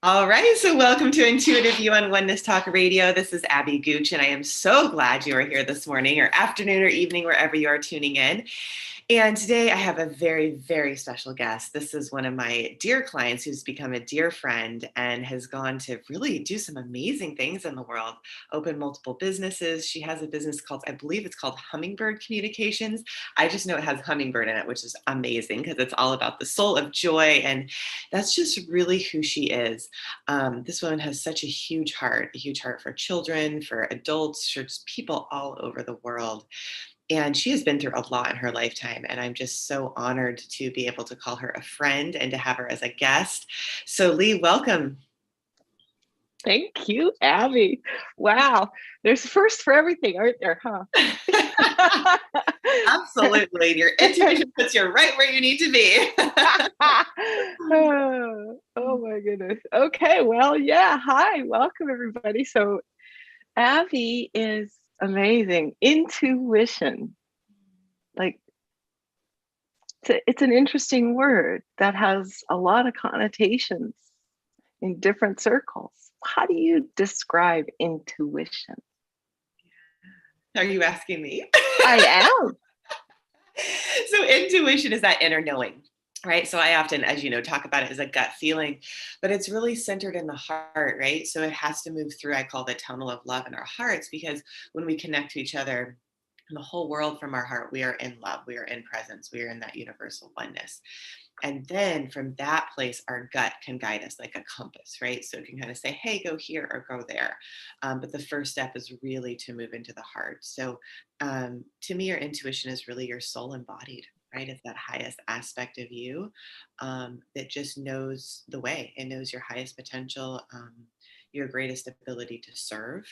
All right, so welcome to Intuitive You on Oneness Talk Radio. This is Abby Gooch, and I am so glad you are here this morning or afternoon or evening, wherever you are tuning in. And today I have a very, very special guest. This is one of my dear clients who's become a dear friend and has gone to really do some amazing things in the world, open multiple businesses. She has a business called, I believe it's called Hummingbird Communications. I just know it has hummingbird in it, which is amazing because it's all about the soul of joy. And that's just really who she is. This woman has such a huge heart for children, for adults, for just people all over the world. And she has been through a lot in her lifetime. And I'm just so honored to be able to call her a friend and to have her as a guest. So, Lee, welcome. Thank you, Abby. Wow. There's first for everything, aren't there, huh? Absolutely. Your intuition puts you right where you need to be. Oh my goodness. Okay, well, yeah. Hi, welcome everybody. So Abby is amazing. Intuition. Like it's an interesting word that has a lot of connotations in different circles. How do you describe intuition? Are you asking me? I am. So intuition is that inner knowing, right? So I often, as you know, talk about it as a gut feeling, but it's really centered in the heart, right? So it has to move through, I call the tunnel of love in our hearts, because when we connect to each other, in the whole world from our heart, we are in love, we are in presence, we are in that universal oneness. And then from that place, our gut can guide us like a compass, right? So it can kind of say, hey, go here or go there. But the first step is really to move into the heart. So to me, your intuition is really your soul embodied, right? It's that highest aspect of you that just knows the way. It knows your highest potential. Your greatest ability to serve,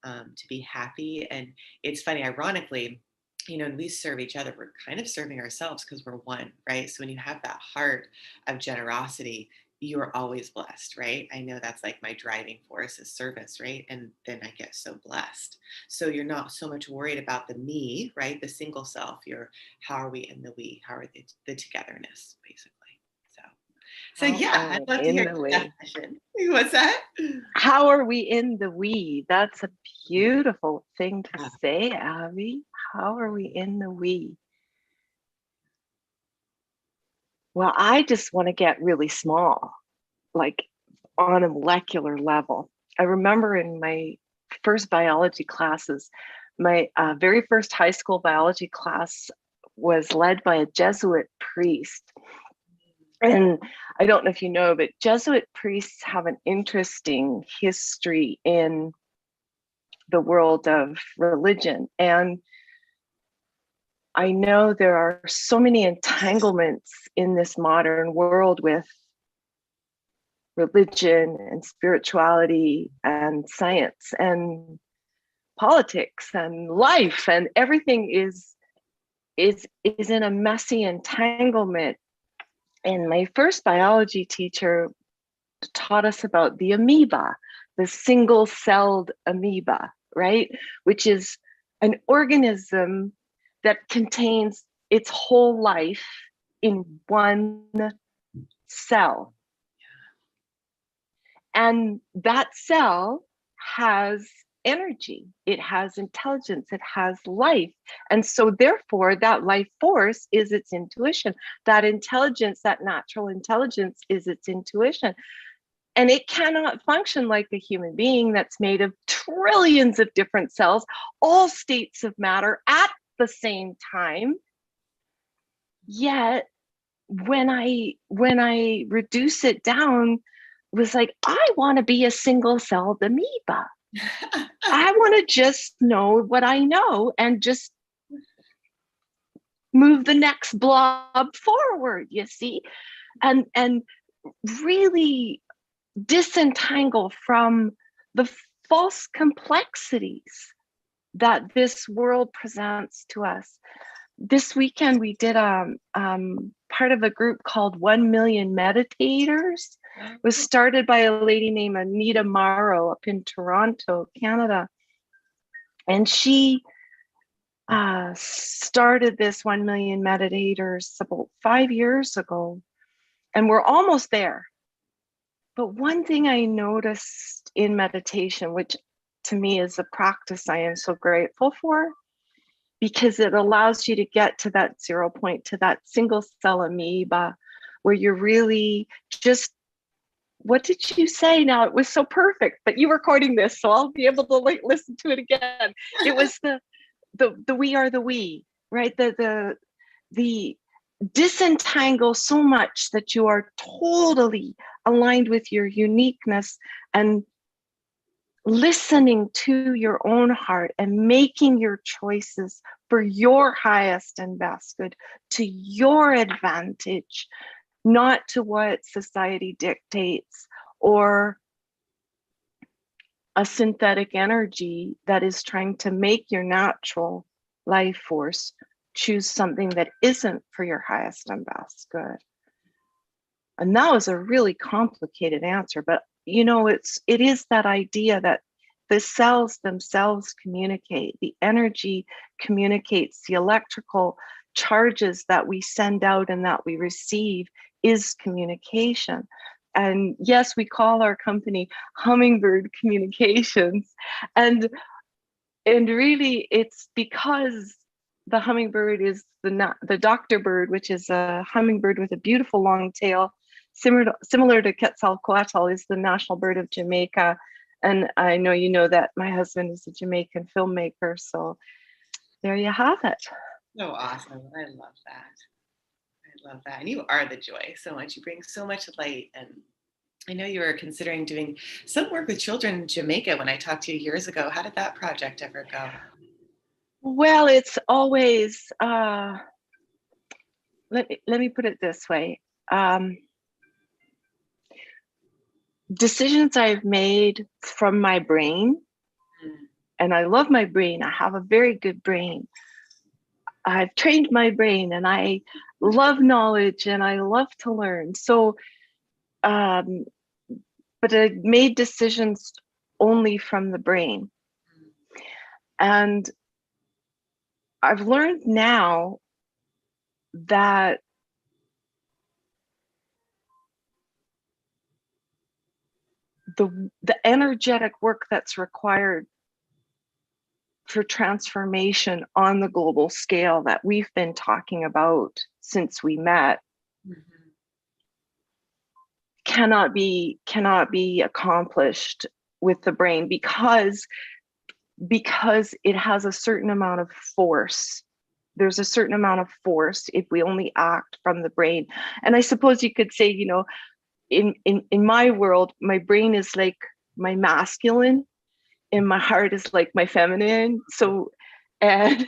to be happy. And it's funny, ironically, we serve each other, we're kind of serving ourselves because we're one, right? So when you have that heart of generosity, you're always blessed, right? I know that's like my driving force is service, right? And then I get so blessed. So you're not so much worried about the me, right? The single self. You're how are we in the we? How are the togetherness, basically? So yeah, I'd love to hear your definition. What's that? How are we in the we? That's a beautiful thing to say, Abby. How are we in the we? Well, I just want to get really small, like on a molecular level. I remember in my first biology classes, my very first high school biology class was led by a Jesuit priest. And I don't know if you know, but Jesuit priests have an interesting history in the world of religion. And I know there are so many entanglements in this modern world with religion and spirituality and science and politics and life, and everything is in a messy entanglement. And my first biology teacher taught us about the amoeba, the single-celled amoeba, right? Which is an organism that contains its whole life in one cell. And that cell has energy, it has intelligence, it has life. And so therefore that life force is its intuition. That intelligence, that natural intelligence is its intuition. And it cannot function like a human being that's made of trillions of different cells, all states of matter at the same time. Yet when I reduce it down, it was like, I want to be a single-celled amoeba. I want to just know what I know and just move the next blob forward, you see, and really disentangle from the false complexities that this world presents to us. This weekend we did part of a group called 1 Million Meditators. It was started by a lady named Anita Morrow up in Toronto, Canada. And she started this 1 Million Meditators about 5 years ago. And we're almost there. But one thing I noticed in meditation, which to me is a practice I am so grateful for, because it allows you to get to that 0 point, to that single cell amoeba, where you're really just, what did you say now? It was so perfect, but you were recording this, so I'll be able to listen to it again. It was the we are the we, right? The disentangle so much that you are totally aligned with your uniqueness and listening to your own heart and making your choices for your highest and best good, to your advantage, not to what society dictates or a synthetic energy that is trying to make your natural life force choose something that isn't for your highest and best good. And that was a really complicated answer, but it is that idea that the cells themselves communicate, the energy communicates, the electrical charges that we send out and that we receive is communication. And yes, we call our company Hummingbird Communications. And really it's because the hummingbird is the doctor bird, which is a hummingbird with a beautiful long tail, similar to Quetzalcoatl, is the national bird of Jamaica. And I know you know that my husband is a Jamaican filmmaker, so there you have it. So awesome. I love that. I love that. And you are the joy so much. You bring so much light. And I know you were considering doing some work with children in Jamaica when I talked to you years ago. How did that project ever go? Well, it's always, let me put it this way. Decisions I've made from my brain, and I love my brain. I have a very good brain. I've trained my brain and I love knowledge and I love to learn. So, but I made decisions only from the brain. And I've learned now that the energetic work that's required for transformation on the global scale that we've been talking about since we met cannot be accomplished with the brain because it has a certain amount of force. There's a certain amount of force if we only act from the brain. And I suppose you could say, in my world, my brain is like my masculine and my heart is like my feminine. So, and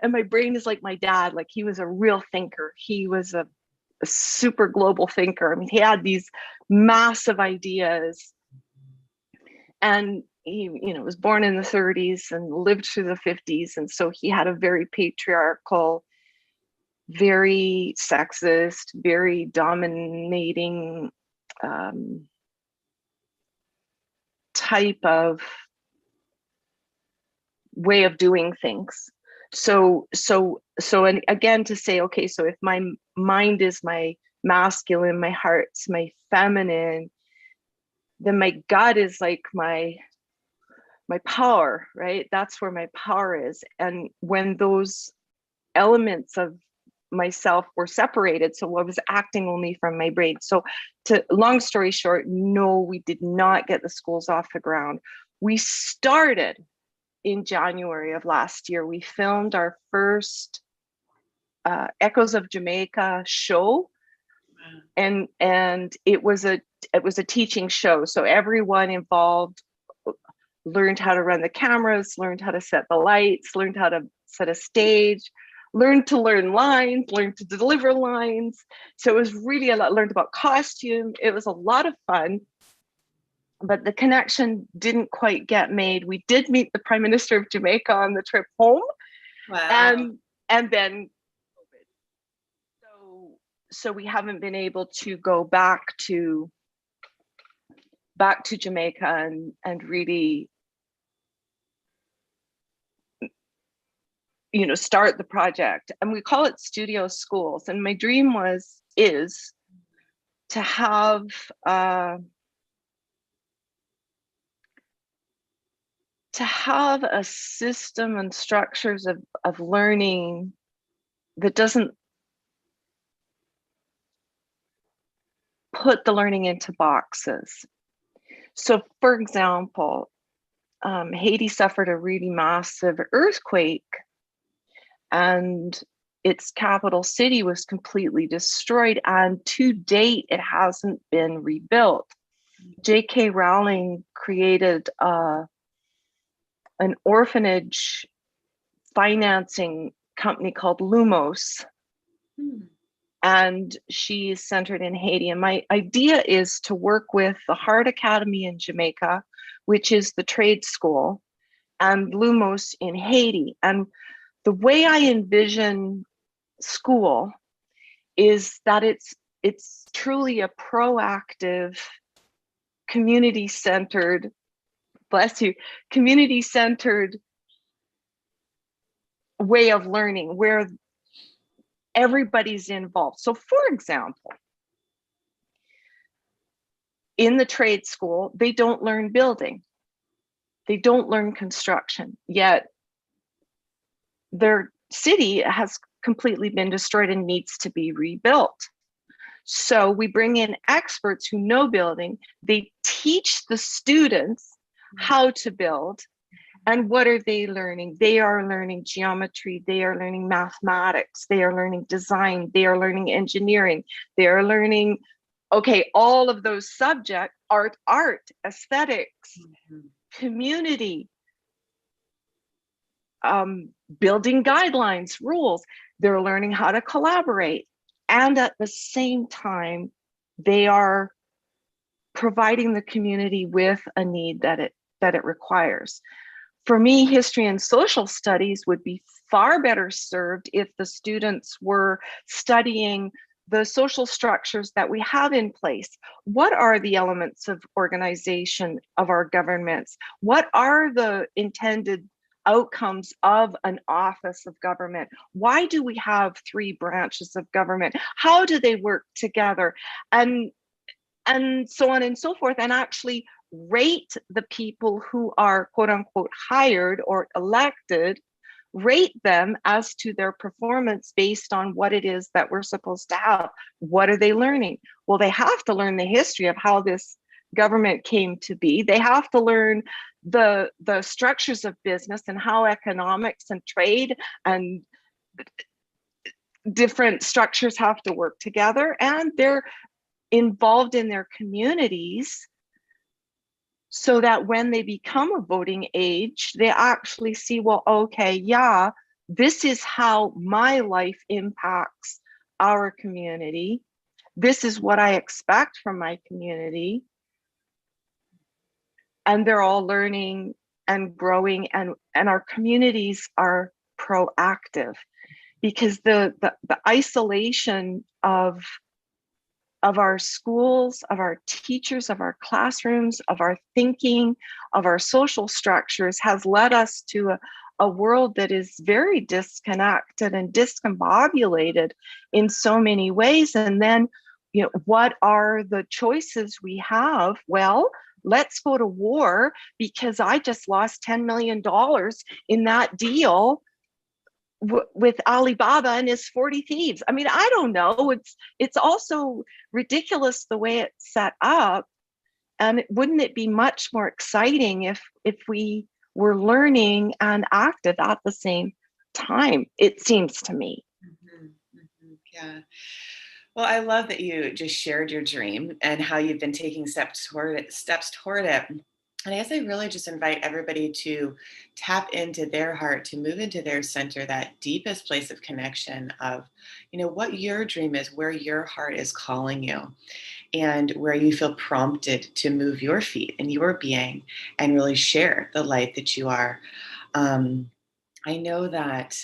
and my brain is like my dad. Like, he was a real thinker. He was a super global thinker. I mean, he had these massive ideas, and he was born in the 30s and lived through the 50s. And so he had a very patriarchal, very sexist, very dominating type of way of doing things. So and again, to say, okay, so if my mind is my masculine, my heart's my feminine, then my gut is like my power, right? That's where my power is. And when those elements of myself were separated, so I was acting only from my brain. So, to long story short, no, we did not get the schools off the ground. We started in January of last year. We filmed our first Echoes of Jamaica show, and it was a teaching show. So everyone involved learned how to run the cameras, learned how to set the lights, learned how to set a stage, learned to learn lines, learned to deliver lines. So it was really a lot. Learned about costume. It was a lot of fun. But the connection didn't quite get made. We did meet the Prime Minister of Jamaica on the trip home. Wow. And then so we haven't been able to go back to Jamaica and really start the project. And we call it Studio Schools. And my dream is to have to have a system and structures of learning that doesn't put the learning into boxes. So, for example, Haiti suffered a really massive earthquake, and its capital city was completely destroyed, and to date, it hasn't been rebuilt. J.K. Rowling created an orphanage financing company called Lumos, and she's centered in Haiti. And my idea is to work with the Heart Academy in Jamaica, which is the trade school, and Lumos in Haiti. And the way I envision school is that it's truly a proactive, community-centered, bless you, community-centered way of learning where everybody's involved. So, for example, in the trade school, they don't learn building. They don't learn construction, yet their city has completely been destroyed and needs to be rebuilt. So we bring in experts who know building. They teach the students how to build. And what are they learning? They are learning geometry. They are learning mathematics. They are learning design. They are learning engineering. They are learning, okay, all of those subjects, art, aesthetics, community, building guidelines, rules. They're learning how to collaborate. And at the same time, they are providing the community with a need that it requires. For me, history and social studies would be far better served if the students were studying the social structures that we have in place. What are the elements of organization of our governments? What are the intended outcomes of an office of government? Why do we have 3 branches of government? How do they work together? And so on and so forth, and actually rate the people who are quote unquote hired or elected, rate them as to their performance based on what it is that we're supposed to have. What are they learning? Well, they have to learn the history of how this government came to be. They have to learn the structures of business and how economics and trade and different structures have to work together, and they're involved in their communities so that when they become a voting age, they actually see, well, okay, yeah, this is how my life impacts our community. This is what I expect from my community. And they're all learning and growing, and our communities are proactive, because the isolation of our schools, of our teachers, of our classrooms, of our thinking, of our social structures has led us to a world that is very disconnected and discombobulated in so many ways. And then, what are the choices we have? Well, let's go to war because I just lost $10 million in that deal with Alibaba and his 40 thieves. I mean, I don't know. It's also ridiculous the way it's set up. And wouldn't it be much more exciting if we were learning and active at the same time? It seems to me. Yeah. Well, I love that you just shared your dream and how you've been taking steps toward it. And I guess I really just invite everybody to tap into their heart, to move into their center, that deepest place of connection of, what your dream is, where your heart is calling you, and where you feel prompted to move your feet and your being and really share the light that you are. I know that,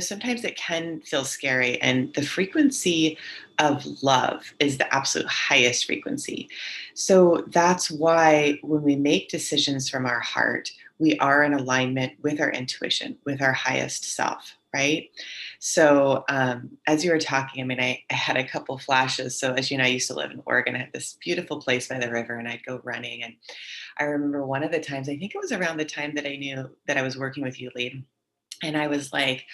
sometimes it can feel scary, and the frequency of love is the absolute highest frequency. So that's why when we make decisions from our heart, we are in alignment with our intuition, with our highest self, right? So as you were talking, I mean, I had a couple flashes. So as you know, I used to live in Oregon. I had this beautiful place by the river, and I'd go running. And I remember one of the times, I think it was around the time that I knew that I was working with you, Lee. And I was like,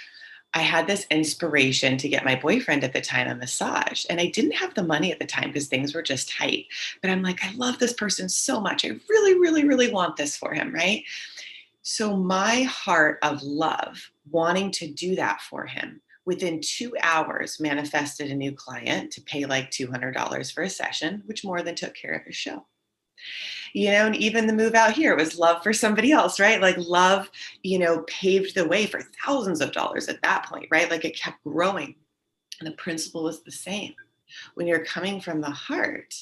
I had this inspiration to get my boyfriend at the time a massage. And I didn't have the money at the time because things were just tight. But I'm like, I love this person so much. I really, really, really want this for him, right? So my heart of love, wanting to do that for him, within 2 hours manifested a new client to pay like $200 for a session, which more than took care of his show. And even the move out here was love for somebody else, right? Like love, paved the way for thousands of dollars at that point, right? Like it kept growing. And the principle was the same. When you're coming from the heart,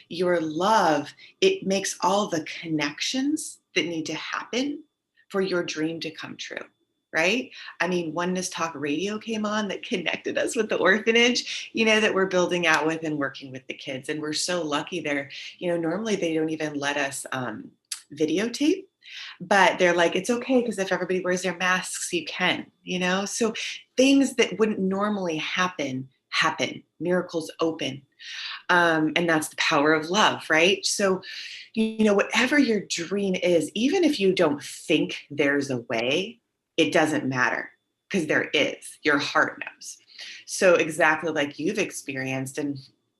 your love, it makes all the connections that need to happen for your dream to come true. Right? I mean, Oneness Talk Radio came on that connected us with the orphanage, that we're building out with and working with the kids. And we're so lucky there. Normally they don't even let us videotape, but they're like, it's okay because if everybody wears their masks, you can, So things that wouldn't normally happen. Miracles open. And that's the power of love, right? So, whatever your dream is, even if you don't think there's a way, it doesn't matter because there is. Your heart knows. So exactly like you've experienced, and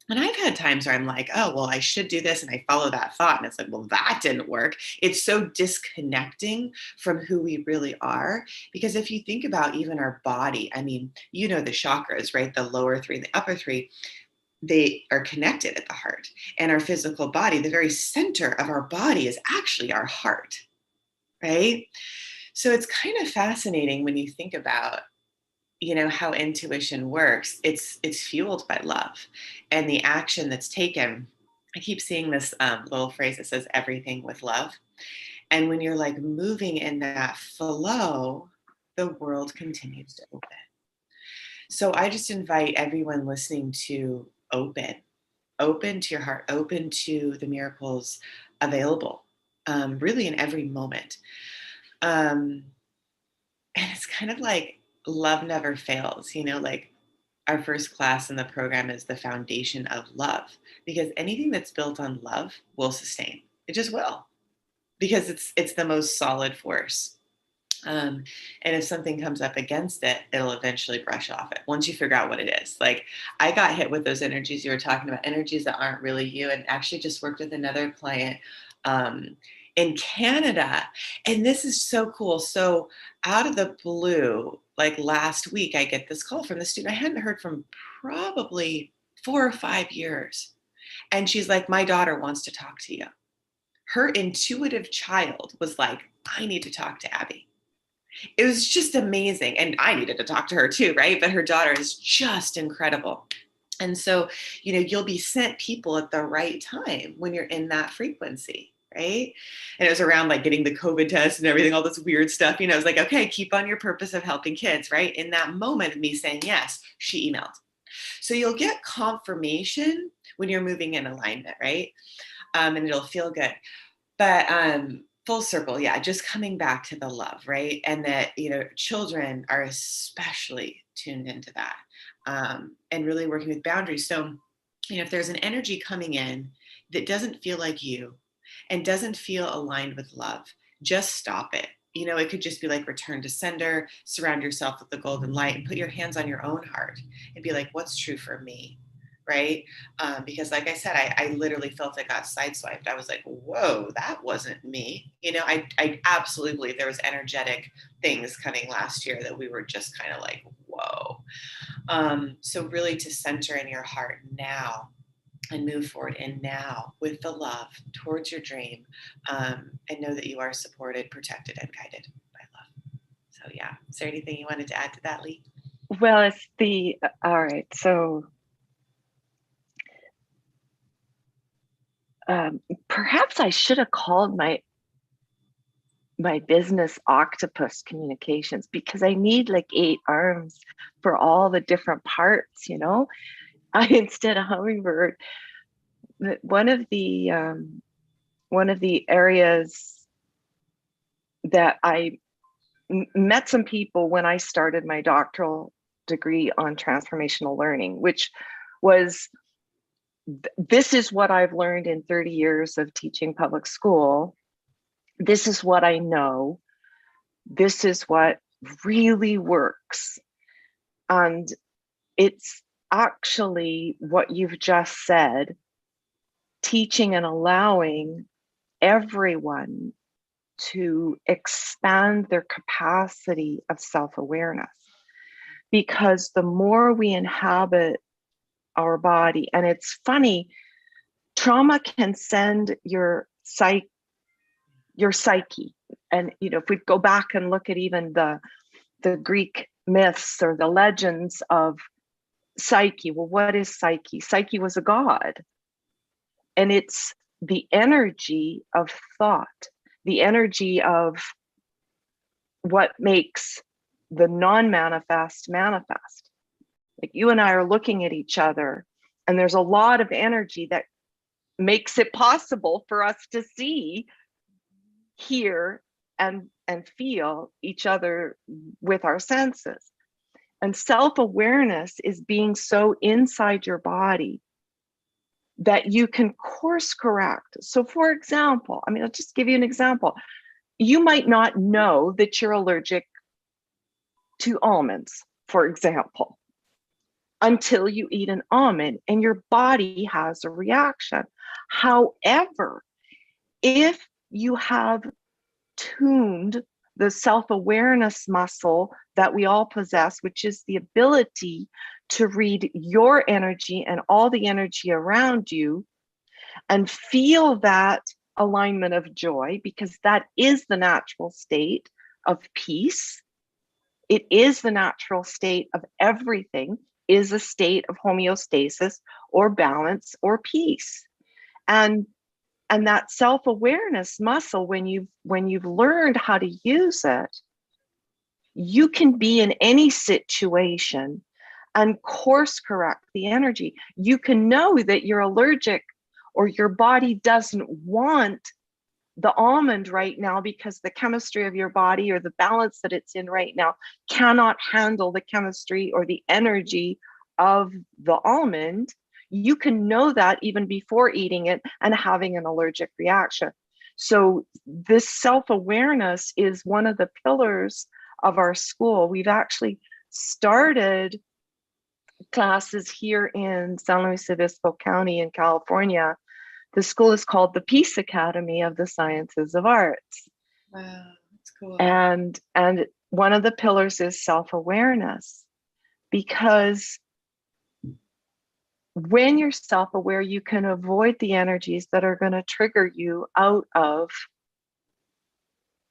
I've had times where I'm like, oh, well, I should do this. And I follow that thought. And it's like, well, that didn't work. It's so disconnecting from who we really are. Because if you think about even our body, I mean, the chakras, right? The lower three and the upper three, they are connected at the heart. And our physical body, the very center of our body is actually our heart, right? So it's kind of fascinating when you think about, how intuition works. It's fueled by love and the action that's taken. I keep seeing this little phrase that says everything with love. And when you're like moving in that flow, the world continues to open. So I just invite everyone listening to open to your heart, open to the miracles available, really in every moment. And it's kind of like love never fails, like our first class in the program is the foundation of love, because anything that's built on love will sustain. It just will, because it's the most solid force. And if something comes up against it, it'll eventually brush off it once you figure out what it is. Like I got hit with those energies you were talking about, energies that aren't really you, and actually just worked with another client in Canada. And this is so cool. So out of the blue, like last week, I get this call from the student I hadn't heard from probably 4 or 5 years. And she's like, my daughter wants to talk to you. Her intuitive child was like, I need to talk to Abby. It was just amazing. And I needed to talk to her too, right? But her daughter is just incredible. And so, you'll be sent people at the right time when you're in that frequency, right? And it was around like getting the COVID test and everything, all this weird stuff. I was like, okay, keep on your purpose of helping kids, right? In that moment of me saying yes, she emailed. So you'll get confirmation when you're moving in alignment, right? And it'll feel good. But full circle, yeah, just coming back to the love, right? And that, children are especially tuned into that, and really working with boundaries. So, if there's an energy coming in that doesn't feel like you and doesn't feel aligned with love, just stop it. It could just be like return to sender, surround yourself with the golden light, and put your hands on your own heart and be like, what's true for me? Right? Because like I said, I literally felt I got sideswiped. I was like, whoa, that wasn't me. I absolutely believe there was energetic things coming last year that we were just kind of like, whoa. So really to center in your heart now and move forward in now with the love towards your dream, and know that you are supported, protected, and guided by love. So yeah, is there anything you wanted to add to that, Lee? Well, all right. So perhaps I should have called my business Octopus Communications, because I need like 8 arms for all the different parts, instead of Hummingbird. One of the areas that I met some people when I started my doctoral degree on transformational learning, which was, this is what I've learned in 30 years of teaching public school. This is what I know. This is what really works. And it's actually what you've just said, teaching and allowing everyone to expand their capacity of self-awareness. Because the more we inhabit our body, and it's funny, trauma can send your psyche, and if we go back and look at even the Greek myths or the legends of Psyche, well, what is Psyche? Psyche was a god, and it's the energy of thought, the energy of what makes the non-manifest manifest. Like you and I are looking at each other, and there's a lot of energy that makes it possible for us to see, hear, and feel each other with our senses. And self-awareness is being so inside your body that you can course correct. So for example, I'll just give you an example. You might not know that you're allergic to almonds, for example, until you eat an almond and your body has a reaction. However, if you have tuned the self-awareness muscle that we all possess, which is the ability to read your energy and all the energy around you and feel that alignment of joy, because that is the natural state of peace. It is the natural state of everything, is a state of homeostasis or balance or peace. And that self-awareness muscle, when you've learned how to use it, you can be in any situation and course correct the energy. You can know that you're allergic or your body doesn't want the almond right now because the chemistry of your body or the balance that it's in right now cannot handle the chemistry or the energy of the almond. You can know that even before eating it and having an allergic reaction. So this self-awareness is one of the pillars of our school. We've actually started classes here in San Luis Obispo County in California. The school is called the Peace Academy of the Sciences of Arts. Wow, that's cool. And one of the pillars is self-awareness, because when you're self-aware, you can avoid the energies that are going to trigger you out of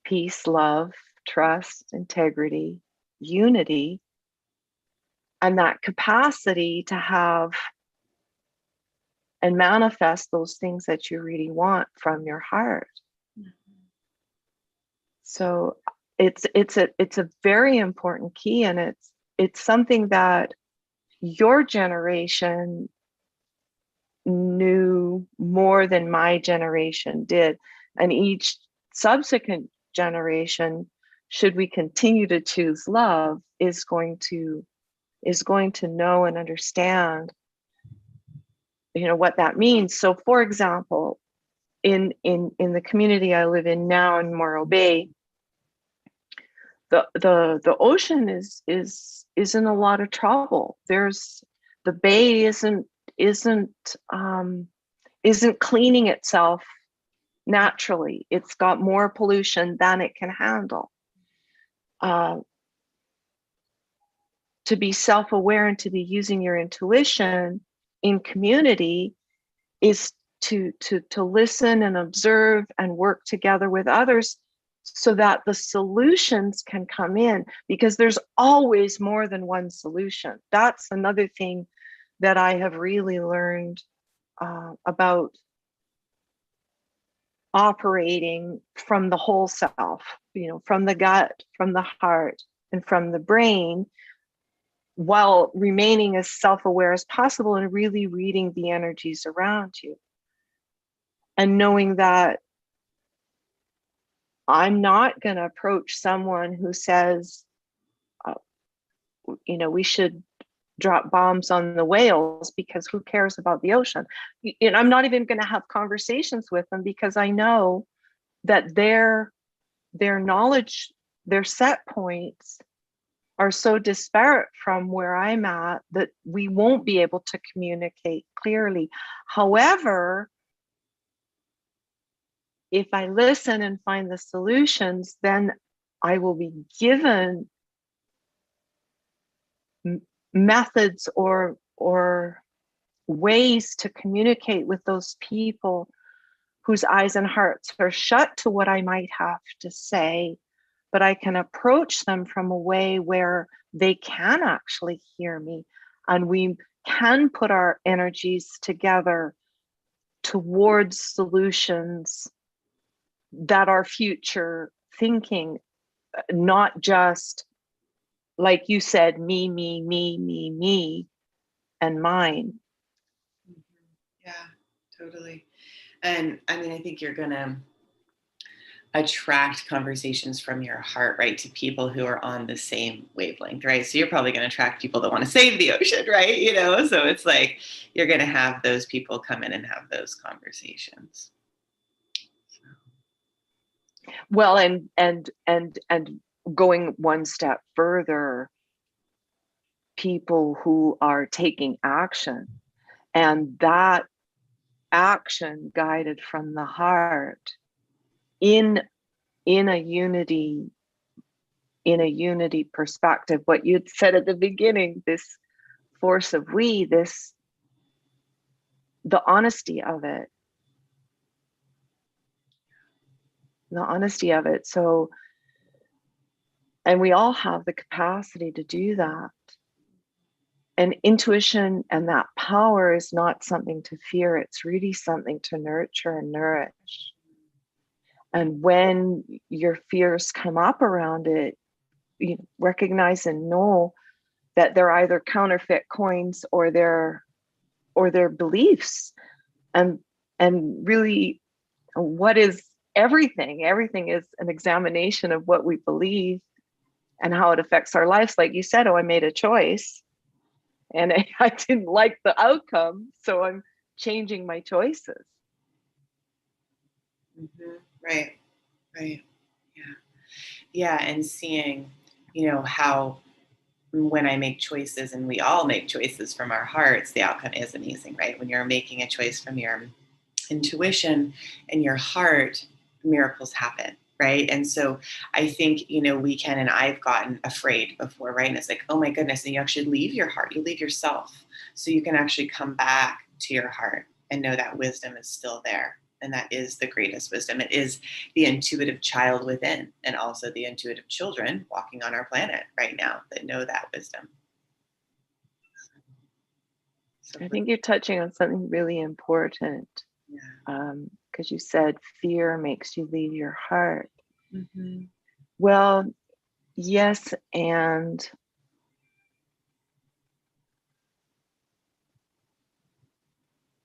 peace, love, trust, integrity, unity, and that capacity to have and manifest those things that you really want from your heart. Mm-hmm. So it's a very important key, and it's something that your generation knew more than my generation did, and each subsequent generation, should we continue to choose love, is going to know and understand what that means. So for example, in the community I live in now in Morro Bay, the ocean is in a lot of trouble. The bay isn't cleaning itself naturally. It's got more pollution than it can handle. To be self-aware and to be using your intuition in community is to listen and observe and work together with others so that the solutions can come in, because there's always more than one solution. That's another thing that I have really learned about operating from the whole self, from the gut, from the heart, and from the brain, while remaining as self-aware as possible and really reading the energies around you. And knowing that I'm not going to approach someone who says, uh, we should drop bombs on the whales, because who cares about the ocean? And I'm not even going to have conversations with them, because I know that their knowledge, their set points are so disparate from where I'm at that we won't be able to communicate clearly. However, if I listen and find the solutions, then I will be given methods or ways to communicate with those people whose eyes and hearts are shut to what I might have to say, but I can approach them from a way where they can actually hear me, and we can put our energies together towards solutions that are future thinking, not just, like you said, me, and mine. Yeah, totally. And I mean, I think you're going to attract conversations from your heart, right, to people who are on the same wavelength, right? So you're probably going to attract people that want to save the ocean, right? So it's like you're going to have those people come in and have those conversations. Well, and going one step further, people who are taking action, and that action guided from the heart in a unity perspective. What you'd said at the beginning, this force of we, this, the honesty of it, so, and we all have the capacity to do that. And intuition and that power is not something to fear, it's really something to nurture and nourish. And when your fears come up around it, you recognize and know that they're either counterfeit coins or their beliefs. And really, what is everything is an examination of what we believe and how it affects our lives. Like you said, I made a choice and I didn't like the outcome, so I'm changing my choices. Mm-hmm. Right. Yeah, and seeing how when I make choices, and we all make choices from our hearts, the outcome is amazing, right? When you're making a choice from your intuition and your heart, miracles happen, right? And so I think, we can, and I've gotten afraid before, right? And it's like, oh my goodness, and you actually leave your heart, you leave yourself, so you can actually come back to your heart and know that wisdom is still there. And that is the greatest wisdom. It is the intuitive child within, and also the intuitive children walking on our planet right now that know that wisdom. I think you're touching on something really important. Yeah. Because you said fear makes you leave your heart. Mm-hmm. Well, yes, and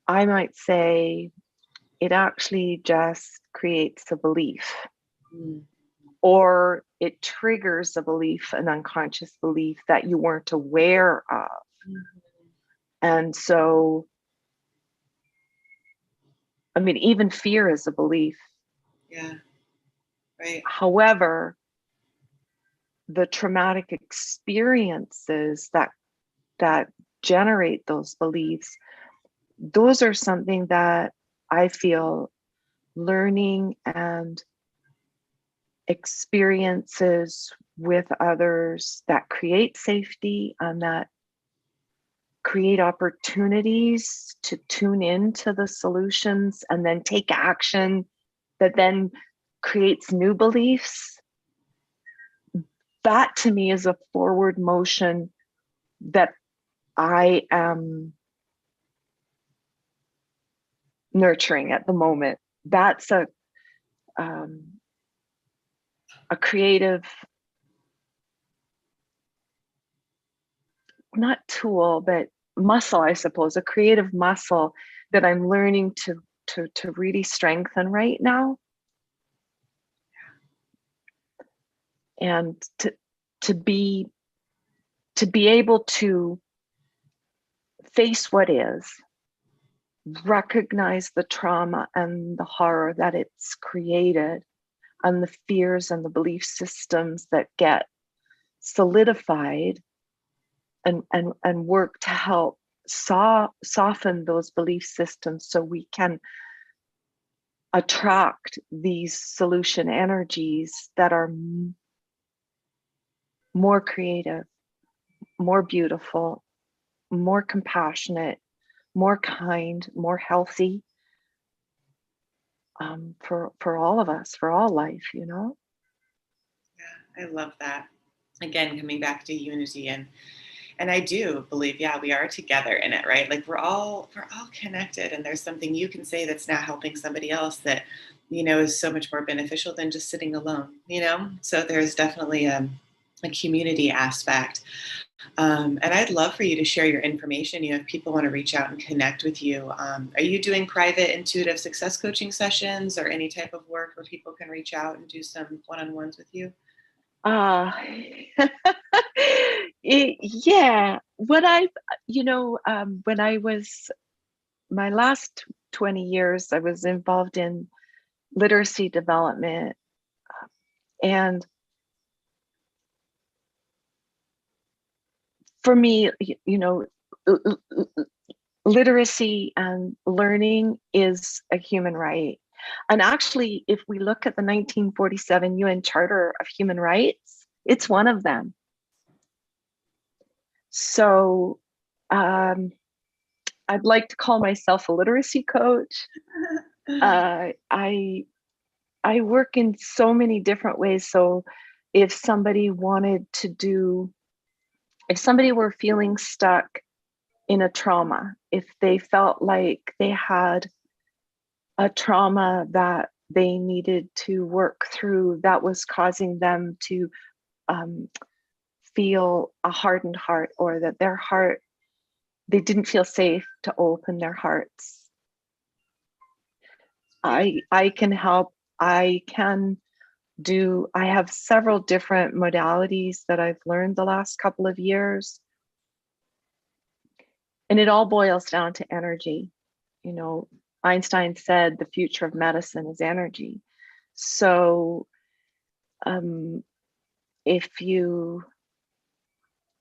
I might say it actually just creates a belief, or it triggers a belief, an unconscious belief that you weren't aware of. And so, I mean, even fear is a belief. Yeah. Right. However, the traumatic experiences that generate those beliefs, those are something that I feel learning and experiences with others that create safety and that create opportunities to tune into the solutions and then take action that then creates new beliefs. That to me is a forward motion that I am nurturing at the moment. That's a creative, not tool, but muscle, I suppose, a creative muscle that I'm learning to really strengthen right now. and to be able to face what is, recognize the trauma and the horror that it's created, and the fears and the belief systems that get solidified, and work to help soften those belief systems so we can attract these solution energies that are more creative, more beautiful, more compassionate, more kind, more healthy, for all of us, for all life, you know? Yeah, I love that. Again, coming back to unity, and I do believe, yeah, we are together in it, right? Like we're all connected, and there's something you can say that's now helping somebody else that, is so much more beneficial than just sitting alone. So there's definitely a community aspect. And I'd love for you to share your information. If people want to reach out and connect with you, are you doing private intuitive success coaching sessions or any type of work where people can reach out and do some one-on-ones with you? Uh, yeah. What I, when I was, my last 20 years, I was involved in literacy development. And for me, literacy and learning is a human right. And actually, if we look at the 1947 UN Charter of Human Rights, it's one of them. So I'd like to call myself a literacy coach. I work in so many different ways. So if somebody were feeling stuck in a trauma, if they felt like they had a trauma that they needed to work through that was causing them to feel a hardened heart, or that their heart, they didn't feel safe to open their hearts, I can help. I have several different modalities that I've learned the last couple of years. And it all boils down to energy. Einstein said the future of medicine is energy. So if you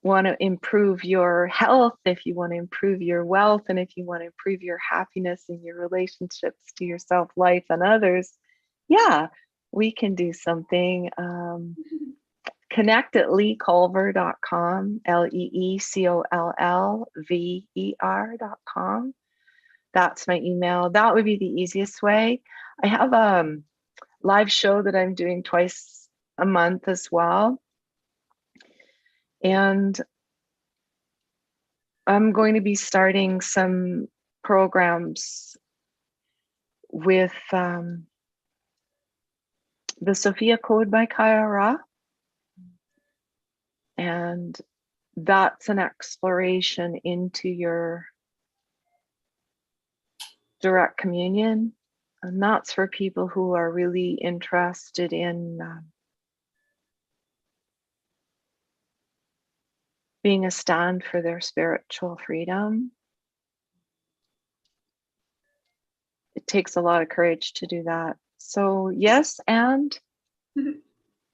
want to improve your health, if you want to improve your wealth, and if you want to improve your happiness in your relationships to yourself, life, and others, yeah, we can do something. Connect at leecollver.com, leecollver.com. That's my email. That would be the easiest way. I have a live show that I'm doing twice a month as well. And I'm going to be starting some programs with the Sophia Code by Kaya Ra. And that's an exploration into your direct communion. And that's for people who are really interested in being a stand for their spiritual freedom. It takes a lot of courage to do that. So yes, and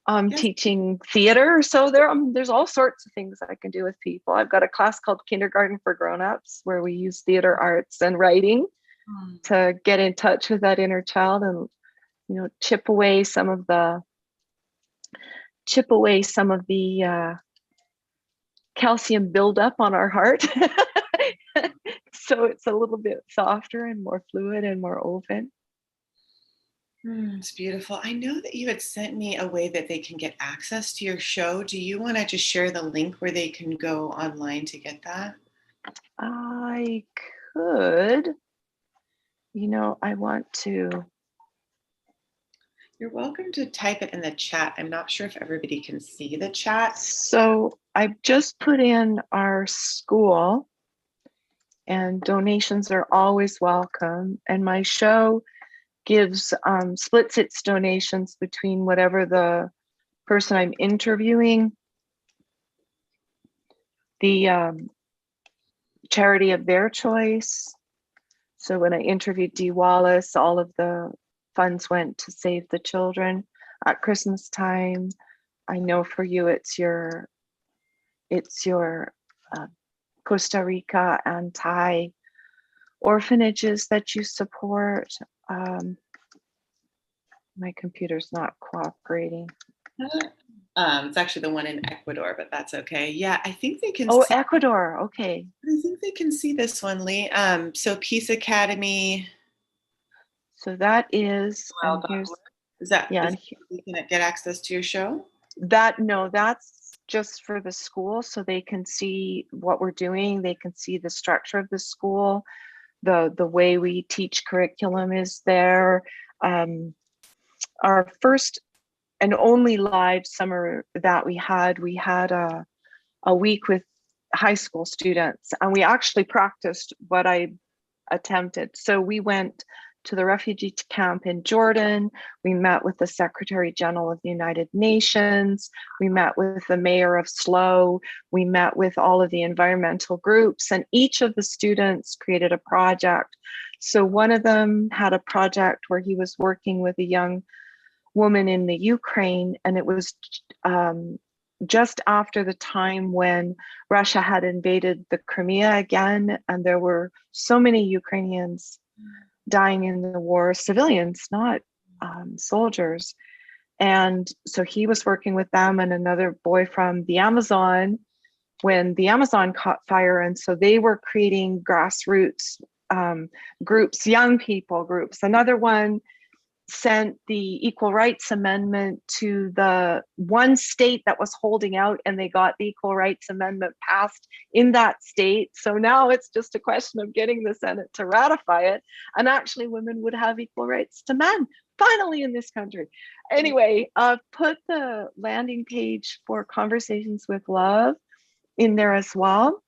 I'm Yes. teaching theater. So there's all sorts of things I can do with people. I've got a class called Kindergarten for Grown-ups where we use theater arts and writing to get in touch with that inner child and, chip away some of the calcium buildup on our heart. So it's a little bit softer and more fluid and more open. It's beautiful. I know that you had sent me a way that they can get access to your show. Do you want to just share the link where they can go online to get that? I could, I want to. You're welcome to type it in the chat. I'm not sure if everybody can see the chat. So I've just put in our school, and donations are always welcome. And my show splits its donations between whatever the person I'm interviewing, the charity of their choice. So when I interviewed Dee Wallace, all of the funds went to Save the Children at Christmas time. I know for you, it's your Costa Rica and Thai orphanages that you support. My computer's not cooperating. It's actually the one in Ecuador, but that's okay. Yeah, I think they can Oh, see, Ecuador. Okay. I think they can see this one, Lee. So Peace Academy. So that is, and here's, Is that, yeah, is and we can get access to your show? no, that's just for the school, so they can see what we're doing. They can see the structure of the school, the way we teach curriculum is there. Our first and only live summer that we had a week with high school students, and we actually practiced what I attempted. So we went to the refugee camp in Jordan. We met with the Secretary General of the United Nations. We met with the mayor of Slough. We met with all of the environmental groups, and each of the students created a project. So one of them had a project where he was working with a young woman in the Ukraine, and it was just after the time when Russia had invaded the Crimea again, and there were so many Ukrainians dying in the war, civilians, not soldiers. And so he was working with them and another boy from the Amazon when the Amazon caught fire. And so they were creating grassroots groups, young people groups. Another one sent the Equal Rights Amendment to the one state that was holding out, and they got the Equal Rights Amendment passed in that state. So now it's just a question of getting the Senate to ratify it, and actually women would have equal rights to men, finally, in this country. Anyway, put the landing page for Conversations with Love in there as well.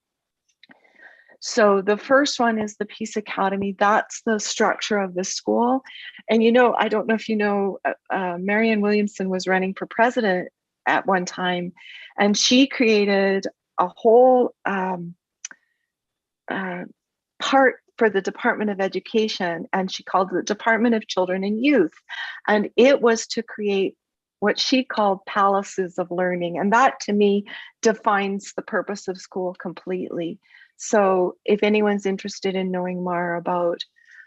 So the first one is the Peace Academy. That's the structure of the school. And I don't know if you know, Marianne Williamson was running for president at one time, and she created a whole part for the Department of Education, and she called it the Department of Children and Youth. And it was to create what she called palaces of learning. And that, to me, defines the purpose of school completely. So if anyone's interested in knowing more about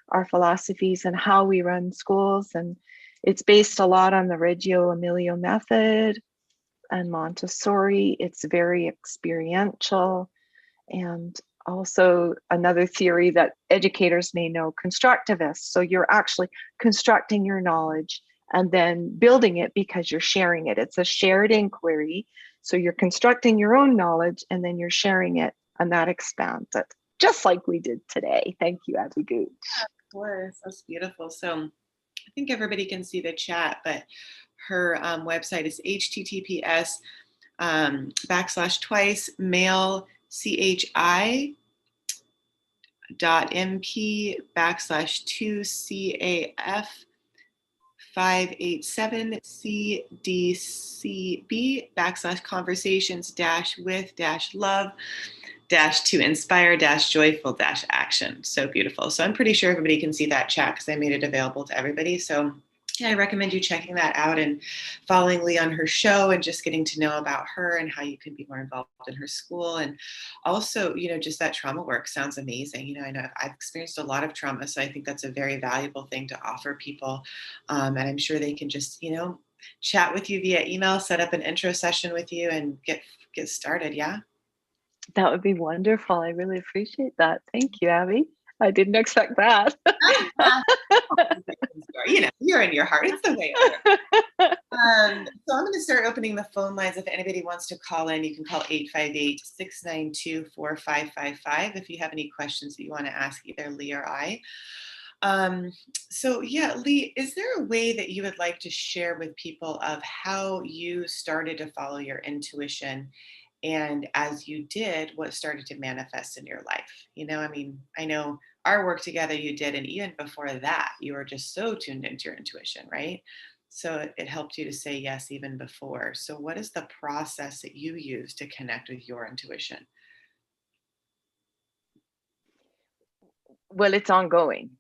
our philosophies and how we run schools, and it's based a lot on the Reggio Emilia method and Montessori. It's very experiential. And also another theory that educators may know, constructivist. So you're actually constructing your knowledge and then building it because you're sharing it. It's a shared inquiry. So you're constructing your own knowledge and then you're sharing it, and that expands it, just like we did today. Thank you, Abby Gooch. Of course, that's beautiful. So I think everybody can see the chat, but her website is https // mail chi .mp /2caf 587 cdcb /conversations with love to inspire joyful action. So beautiful. So I'm pretty sure everybody can see that chat because I made it available to everybody. So yeah, I recommend you checking that out and following Lee on her show and just getting to know about her and how you can be more involved in her school. And also, just that trauma work sounds amazing. I know I've experienced a lot of trauma, so I think that's a very valuable thing to offer people. And I'm sure they can just, chat with you via email, set up an intro session with you and get started. Yeah. That would be wonderful. I really appreciate that. Thank you, Abby. I didn't expect that. You're in your heart. It's the way it works. So I'm going to start opening the phone lines. If anybody wants to call in, you can call 858-692-4555 if you have any questions that you want to ask either Lee or I. So yeah, Lee, is there a way that you would like to share with people of how you started to follow your intuition? And as you did, what started to manifest in your life? I know our work together you did, and even before that, you were just so tuned into your intuition, right? So it helped you to say yes even before. So what is the process that you use to connect with your intuition? Well, it's ongoing.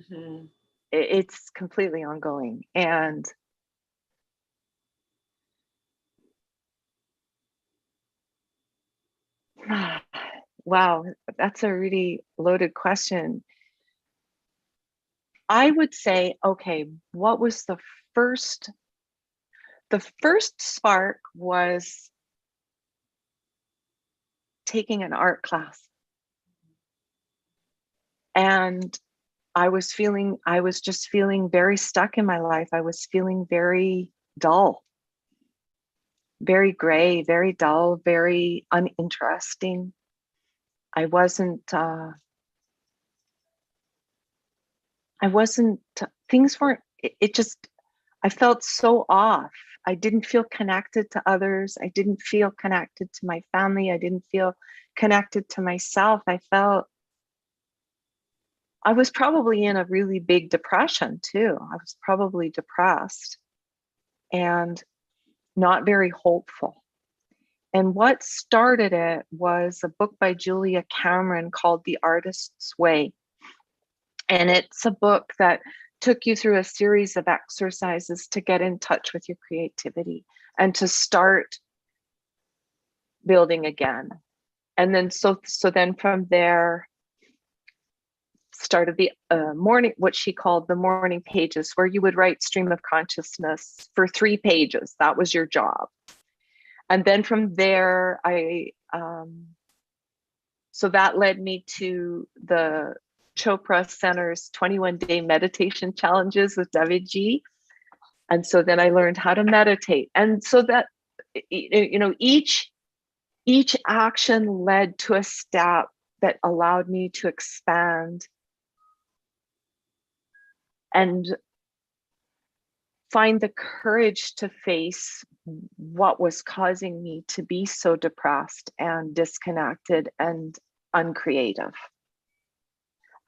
Hmm. It's completely ongoing. And wow, that's a really loaded question. I would say, okay, what was first the first spark was taking an art class. And I was just feeling very stuck in my life. I was feeling very dull, very gray, very dull, very uninteresting. I wasn't, things weren't, it just, I felt so off. I didn't feel connected to others. I didn't feel connected to my family. I didn't feel connected to myself. I was probably in a really big depression too. I was probably depressed and not very hopeful. And what started it was a book by Julia Cameron called The Artist's Way. And it's a book that took you through a series of exercises to get in touch with your creativity and to start building again. And then so then from there started the morning, what she called the morning pages, where you would write stream of consciousness for 3 pages. That was your job. And then from there, so that led me to the Chopra Center's 21-day meditation challenges with David G. And so then I learned how to meditate. And so that, each action led to a step that allowed me to expand and find the courage to face what was causing me to be so depressed and disconnected and uncreative.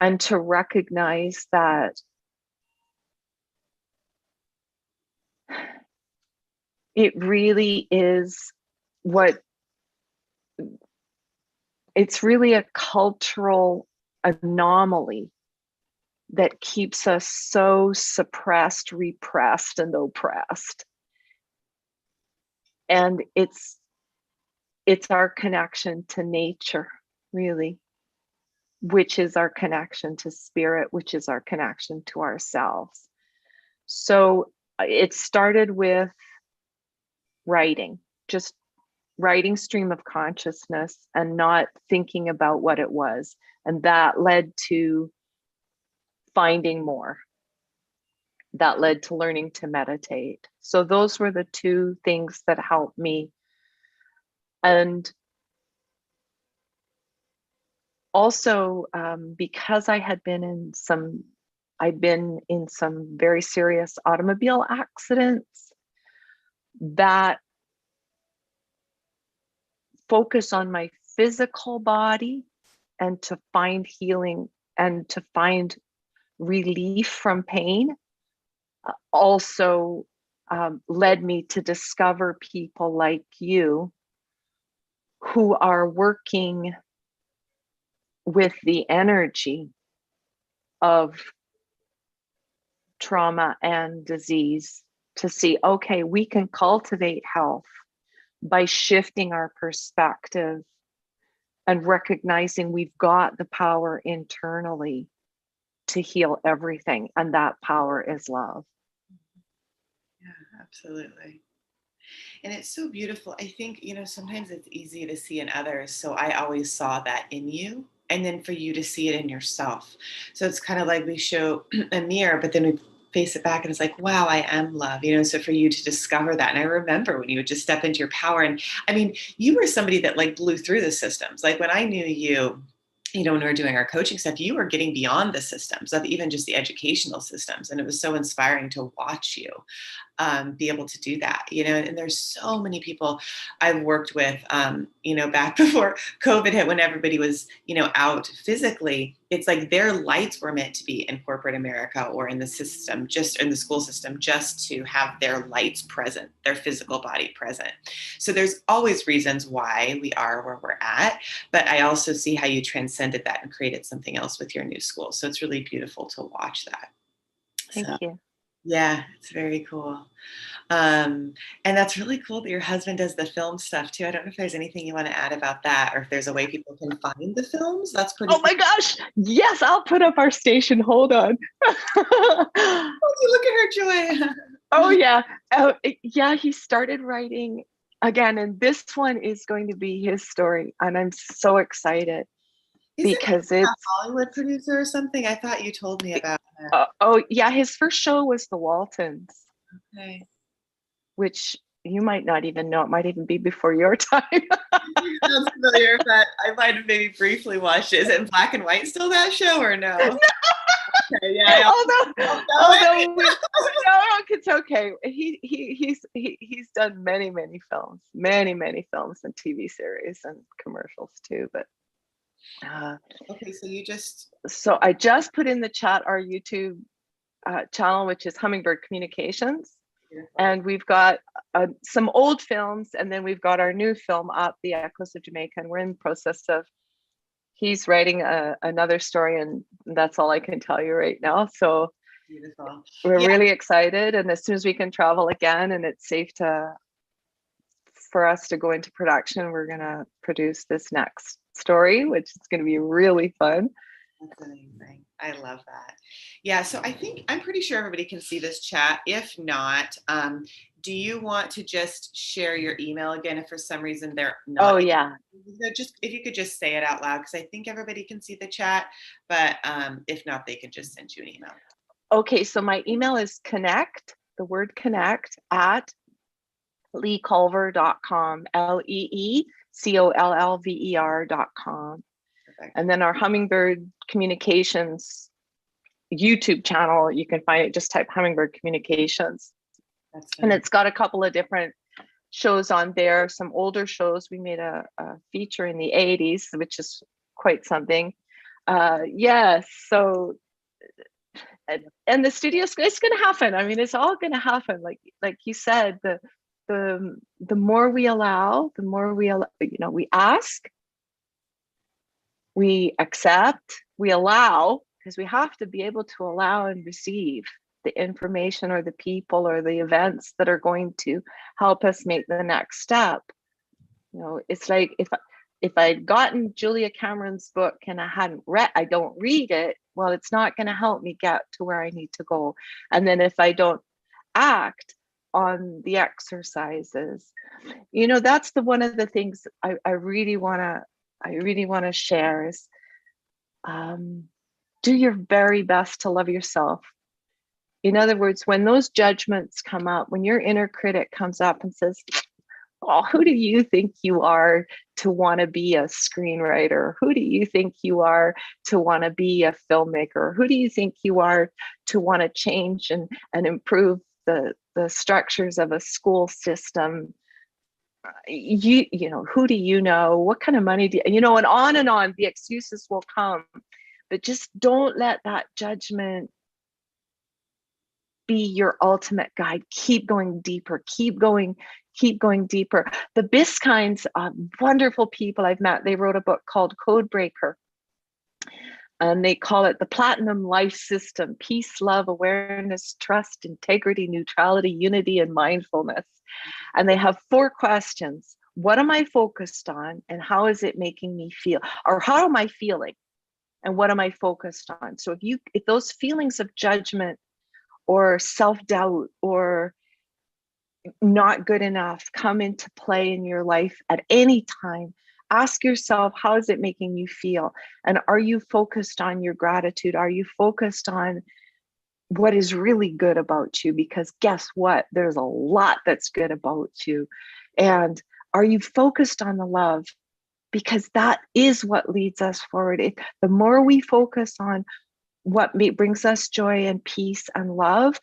And to recognize that it really is it's really a cultural anomaly that keeps us so suppressed, repressed, and oppressed. And it's our connection to nature, really, which is our connection to spirit, which is our connection to ourselves. So it started with writing, just writing stream of consciousness and not thinking about what it was. And that led to finding more. That led to learning to meditate. So those were the 2 things that helped me. And also, because I'd been in some very serious automobile accidents, that focus on my physical body and to find healing and to find relief from pain also led me to discover people like you who are working with the energy of trauma and disease to see, okay, we can cultivate health by shifting our perspective and recognizing we've got the power internally to heal everything. And that power is love. Yeah, absolutely. And it's so beautiful. I think, sometimes it's easy to see in others. So I always saw that in you. And then for you to see it in yourself. So it's kind of like we show a mirror, but then we face it back and it's like, wow, I am love. So for you to discover that. And I remember when you would just step into your power. And I mean, you were somebody that like blew through the systems. Like when I knew you, when we were doing our coaching stuff, you were getting beyond the systems of even just the educational systems. And it was so inspiring to watch you. be able to do that, and there's so many people I've worked with, back before COVID hit, when everybody was, out physically. It's like their lights were meant to be in corporate America or in the system, just in the school system, just to have their lights present, their physical body present. So there's always reasons why we are where we're at, but I also see how you transcended that and created something else with your new school. So it's really beautiful to watch that. Thank So you. yeah, it's very cool. And that's really cool that your husband does the film stuff too. I don't know if there's anything you want to add about that, or if there's a way people can find the films. That's pretty Oh cool. my gosh. Yes, I'll put up our station. Hold on. Oh, look at her joy. Oh yeah. Yeah, he started writing again, and this one is going to be his story, and I'm so excited Isn't he because a it's Hollywood producer or something? I thought you told me about that. oh yeah, his first show was The Waltons, Okay. which you might not even know. It might even be before your time. Sounds familiar, but I might have maybe briefly watched it. Is it in black and white still, that show, or no? Okay, yeah. Although no, it's okay. He's done many films, many films and TV series and commercials too. But okay, so I just put in the chat our YouTube channel, which is Hummingbird Communications, and we've got some old films, and then we've got our new film up, The Echoes of Jamaica, and we're in the process of. He's writing another story, and that's all I can tell you right now. So beautiful. we're really excited, and as soon as we can travel again and it's safe for us to go into production, we're gonna produce this next story, which is going to be really fun. That's amazing. I love that. Yeah, so I think I'm pretty sure everybody can see this chat. If not, do you want to just share your email again if for some reason they're not? Oh yeah. Just if you could just say it out loud, because I think everybody can see the chat, but if not, they can just send you an email. Okay, so my email is connect, the word connect, at leecolver.com, leecollver.com. And then our Hummingbird Communications YouTube channel, you can find it, just type Hummingbird Communications. And it's got a couple of different shows on there, some older shows. We made a feature in the 80s, which is quite something. Yes, so, and the studio, it's going to happen. I mean, it's all going to happen. Like you said, the more we allow, the more we ask, we accept, we allow, because we have to be able to allow and receive the information or the people or the events that are going to help us make the next step. It's like if I'd gotten Julia Cameron's book and I don't read it, well, it's not going to help me get to where I need to go. And then if I don't act on the exercises, that's one of the things I really want to share is do your very best to love yourself. In other words, when those judgments come up, when your inner critic comes up and says, oh, who do you think you are to want to be a screenwriter? Who do you think you are to want to be a filmmaker? Who do you think you are to want to change and improve the structures of a school system? Who do you know? What kind of money do you know? And on, the excuses will come. But just don't let that judgment be your ultimate guide. Keep going deeper, keep going deeper. The Biskines, wonderful people I've met, they wrote a book called Code Breaker. And they call it the Platinum Life System: Peace, Love, Awareness, Trust, Integrity, Neutrality, Unity, and Mindfulness. And they have 4 questions. What am I focused on? And how is it making me feel? Or how am I feeling? And what am I focused on? So if those feelings of judgment or self-doubt or not good enough come into play in your life at any time, ask yourself, how is it making you feel? And are you focused on your gratitude? Are you focused on what is really good about you? Because guess what? There's a lot that's good about you. And are you focused on the love? Because that is what leads us forward. The more we focus on what brings us joy and peace and love,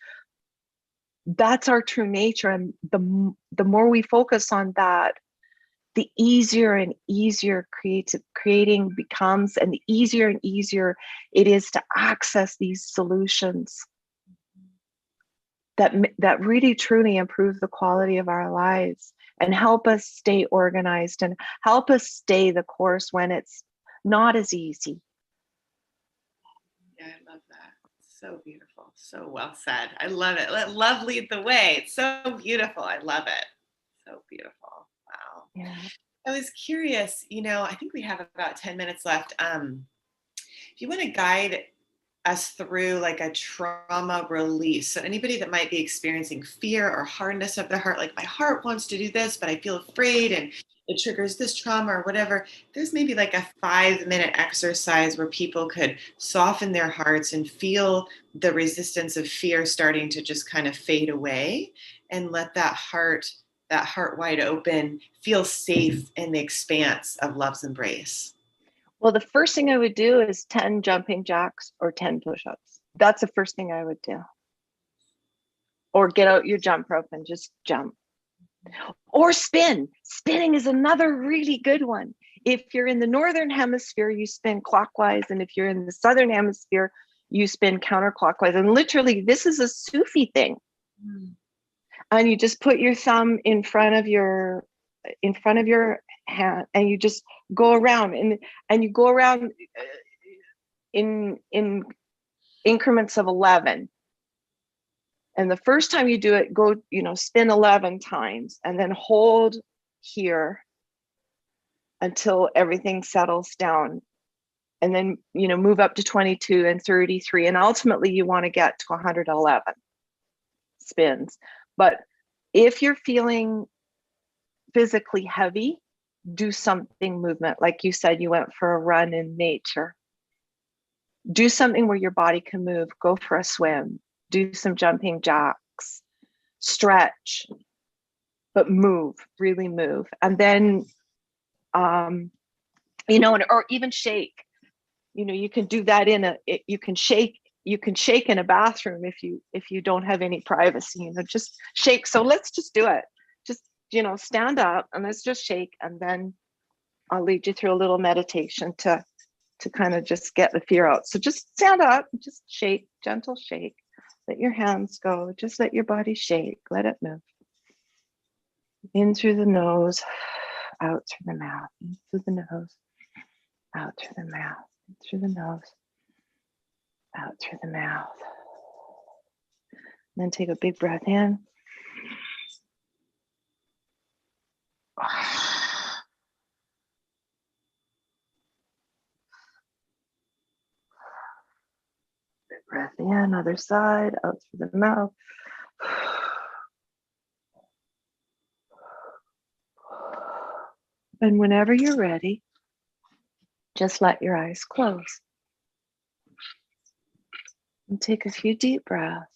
that's our true nature. And the more we focus on that, the easier and easier creating becomes, and the easier and easier it is to access these solutions that really truly improve the quality of our lives and help us stay organized and help us stay the course when it's not as easy. Yeah, I love that. So beautiful. So well said. I love it. Let love lead the way. It's so beautiful. I love it. So beautiful. Wow. Yeah. I was curious, I think we have about 10 minutes left. If you want to guide us through like a trauma release. So anybody that might be experiencing fear or hardness of the heart, like my heart wants to do this, but I feel afraid and it triggers this trauma or whatever. There's maybe like a 5-minute exercise where people could soften their hearts and feel the resistance of fear starting to just kind of fade away and let that heart wide open, feel safe in the expanse of love's embrace. Well, the first thing I would do is 10 jumping jacks or 10 push-ups. That's the first thing I would do. Or get out your jump rope and just jump. Or spin. Spinning is another really good one. If you're in the northern hemisphere, you spin clockwise. And if you're in the southern hemisphere, you spin counterclockwise. And literally, this is a Sufi thing. And you just put your thumb in front of your hand, and you just go around, and you go around in increments of 11. And the first time you do it, go, spin 11 times and then hold here until everything settles down. And then, move up to 22 and 33. And ultimately you want to get to 111 spins. But if you're feeling physically heavy, do something movement. Like you said, you went for a run in nature. Do something where your body can move. Go for a swim. Do some jumping jacks. Stretch, but move, really move. And then, or even shake. You can do that you can shake in a bathroom if you don't have any privacy, just shake. So let's just do it. Just, stand up and let's just shake. And then I'll lead you through a little meditation to kind of just get the fear out. So just stand up, just shake, gentle shake. Let your hands go. Just let your body shake. Let it move. In through the nose, out through the mouth. In through the nose, out through the mouth. In through the nose, out through the mouth. And then take a big breath in. Big breath in, other side, out through the mouth. And whenever you're ready, just let your eyes close. And take a few deep breaths.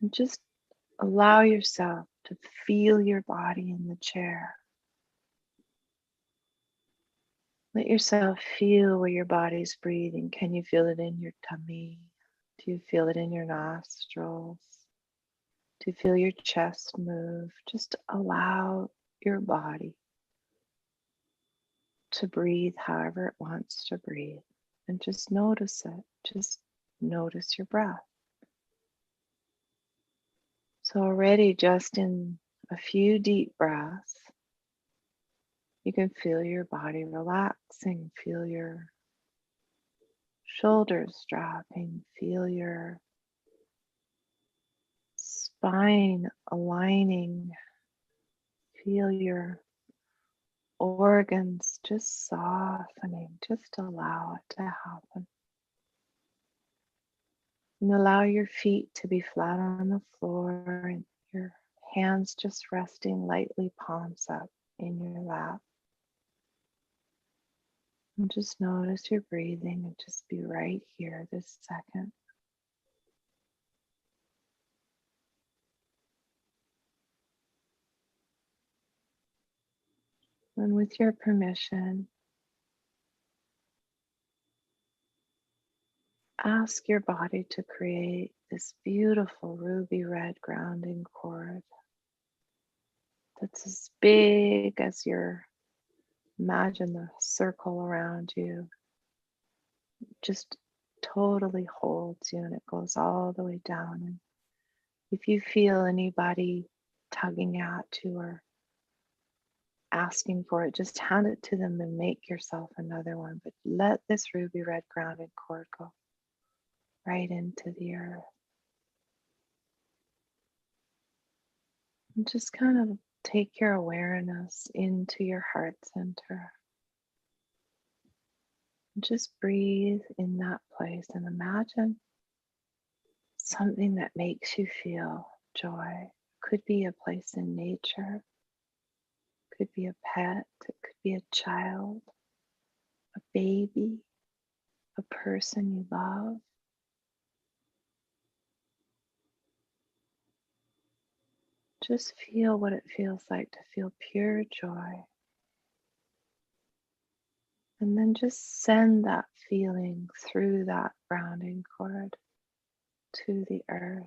And just allow yourself to feel your body in the chair. Let yourself feel where your body's breathing. Can you feel it in your tummy? Do you feel it in your nostrils? Do you feel your chest move? Just allow your body to breathe however it wants to breathe. And just notice it. Just notice your breath. So already just in a few deep breaths, you can feel your body relaxing, feel your shoulders dropping, feel your spine aligning, feel your organs just softening. Just allow it to happen. And allow your feet to be flat on the floor and your hands just resting lightly, palms up in your lap. And just notice your breathing and just be right here this second. And with your permission, ask your body to create this beautiful ruby red grounding cord that's as big as your, imagine the circle around you, just totally holds you and it goes all the way down. And if you feel anybody tugging at you or asking for it, just hand it to them and make yourself another one. But let this ruby red grounded cord go right into the earth. And just kind of take your awareness into your heart center. And just breathe in that place and imagine something that makes you feel joy. Could be a place in nature, could be a pet, it could be a child, a baby, a person you love. Just feel what it feels like to feel pure joy. And then just send that feeling through that grounding cord to the earth.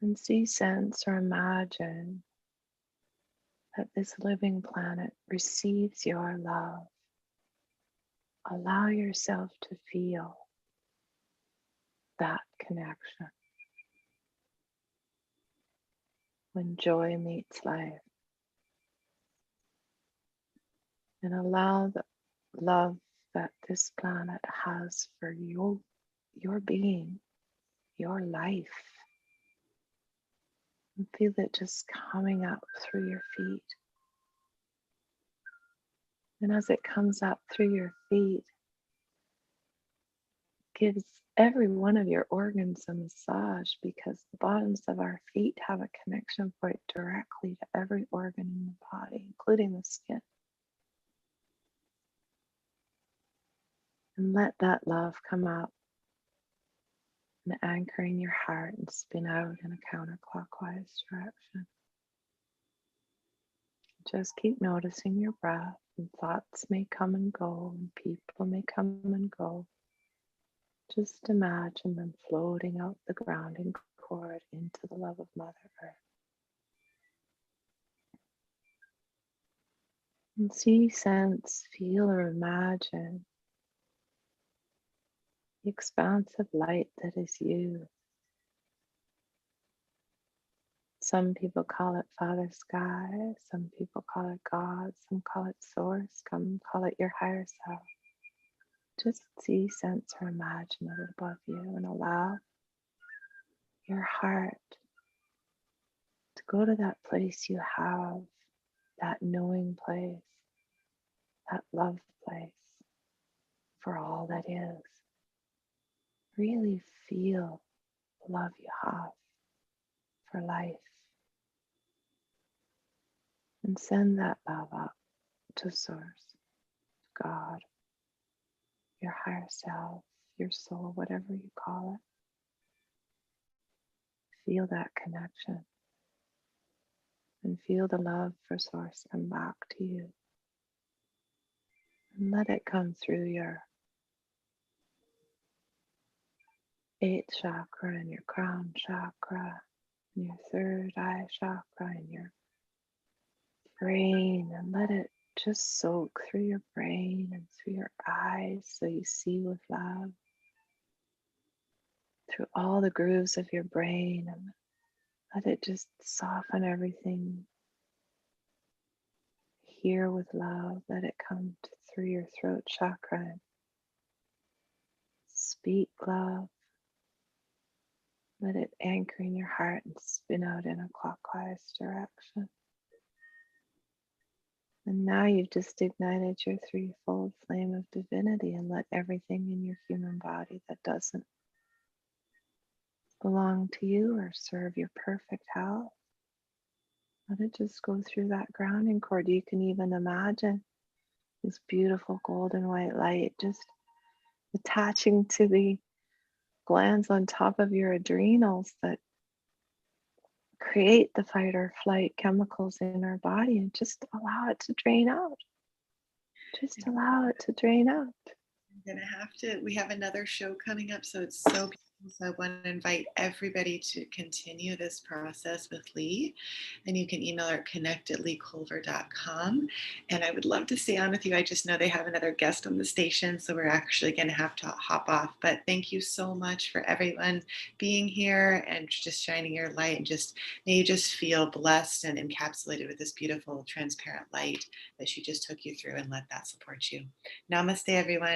And see, sense, or imagine that this living planet receives your love. Allow yourself to feel that connection. When joy meets life. And allow the love that this planet has for your being, your life. And feel it just coming up through your feet. And as it comes up through your feet, gives every one of your organs a massage, because the bottoms of our feet have a connection point directly to every organ in the body, including the skin. And let that love come up and anchor in your heart and spin out in a counterclockwise direction. Just keep noticing your breath, and thoughts may come and go, and people may come and go. Just imagine them floating out the grounding cord into the love of Mother Earth. And see, sense, feel, or imagine the expansive light that is you. Some people call it Father Sky, some people call it God, some call it Source, some call it your higher self. Just see, sense, or imagine it above you, and allow your heart to go to that place you have, that knowing place, that love place for all that is. Really feel the love you have for life. And send that love up to Source, God, your higher self, your soul, whatever you call it. Feel that connection. And feel the love for Source come back to you. And let it come through your 8th chakra and your crown chakra, and your 3rd eye chakra, and your brain, and let it just soak through your brain and through your eyes so you see with love, through all the grooves of your brain, and let it just soften everything. Hear with love, let it come through your throat chakra and speak love. Let it anchor in your heart and spin out in a clockwise direction. And now you've just ignited your threefold flame of divinity, and let everything in your human body that doesn't belong to you or serve your perfect health, let it just go through that grounding cord. You can even imagine this beautiful golden white light just attaching to the glands on top of your adrenals that create the fight or flight chemicals in our body, and just allow it to drain out. Just allow it to drain out. I'm gonna have to. We have another show coming up, so it's so beautiful. So I want to invite everybody to continue this process with Lee. And you can email her at connect@leeculver.com. And I would love to stay on with you. I just know they have another guest on the station, so we're actually going to have to hop off. But thank you so much for everyone being here and just shining your light. And just may you just feel blessed and encapsulated with this beautiful, transparent light that she just took you through, and let that support you. Namaste, everyone.